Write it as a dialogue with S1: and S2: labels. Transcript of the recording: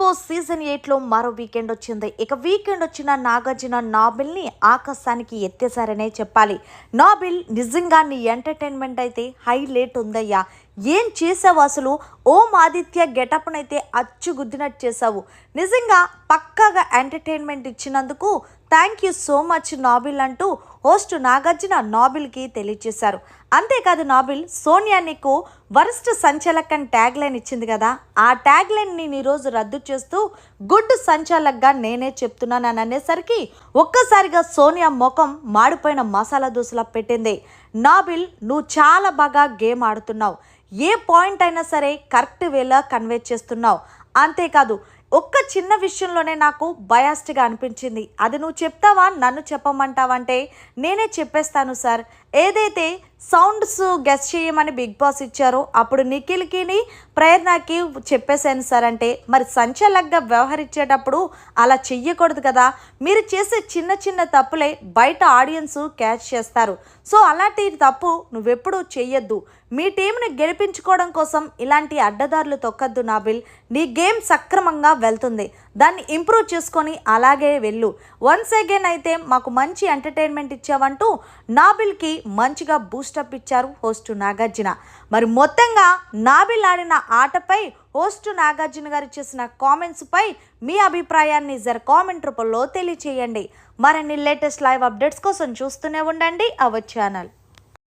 S1: Boss season 8లో మరో weekend వచ్చింది. ఇక వీకెండ్ వచ్చిన నాగార్జున నాబిల్ని ఆకాశానికి ఎత్తేసారనే చెప్పాలి. నాబిల్ నిజంగా నీ ఎంటర్టైన్మెంట్ అయితే హైలైట్ ఉందయ్యా. ఏం చేసావు అసలు? ఓం ఆదిత్య గెటప్నైతే అచ్చుగుద్దినట్టు చేసావు. నిజంగా పక్కాగా ఎంటర్టైన్మెంట్ ఇచ్చినందుకు thank you so much Nabeel అంటూ హోస్ట్ నాగార్జున నాబిల్కి తెలియజేశారు. అంతేకాదు నాబిల్, సోనియా నీకు వరస్ట్ సంచాలక్ ట్యాగ్ లైన్ ఇచ్చింది కదా, ఆ ట్యాగ్ లైన్ నేను ఈరోజు రద్దు చేస్తూ గుడ్ సంచాలక్గా నేనే చెప్తున్నాను అని అనేసరికి ఒక్కసారిగా సోనియా ముఖం మాడిపోయిన మసాలా దోశలా పెట్టింది. నాబిల్, నువ్వు చాలా బాగా గేమ్ ఆడుతున్నావు, ఏ పాయింట్ అయినా సరే కరెక్ట్ వేలా కన్వే చేస్తున్నావు. అంతేకాదు ఒక్క చిన్న విషయంలోనే నాకు బయాస్డ్గా అనిపించింది. అది నువ్వు చెప్తావా, నన్ను చెప్పమంటావంటే నేనే చెప్పేస్తాను సార్. ఏదైతే సౌండ్స్ గెస్ చేయమని బిగ్ బాస్ ఇచ్చారో అప్పుడు నిఖిల్కి ప్రేరణకి చెప్పేశాను సార్ అంటే, మరి సంచలనంగా వ్యవహరించేటప్పుడు అలా చెయ్యకూడదు కదా. మీరు చేసే చిన్న చిన్న తప్పులే బయట ఆడియన్స్ క్యాచ్ చేస్తారు. సో అలాంటి తప్పు నువ్వెప్పుడూ చెయ్యొద్దు. మీ టీంని గెలిపించుకోవడం కోసం ఇలాంటి అడ్డదారులు తొక్కద్దు నాబిల్. నీ గేమ్ సక్రమంగా వెళ్తుంది, దాన్ని ఇంప్రూవ్ చేసుకొని అలాగే వెళ్ళు. వన్స్ అగైన్ అయితే మాకు మంచి ఎంటర్టైన్మెంట్ ఇచ్చావంటూ నాబిల్కి మంచిగా బూస్టప్ ఇచ్చారు హోస్ట్ నాగార్జున. మరి మొత్తంగా నాబిల్ ఆడిన ఆటపై హోస్ట్ నాగార్జున గారు చేసిన కామెంట్స్పై మీ అభిప్రాయాన్ని కామెంట్ రూపంలో తెలియచేయండి. మరిన్ని లేటెస్ట్ లైవ్ అప్డేట్స్ కోసం చూస్తూనే ఉండండి అవర్ ఛానల్.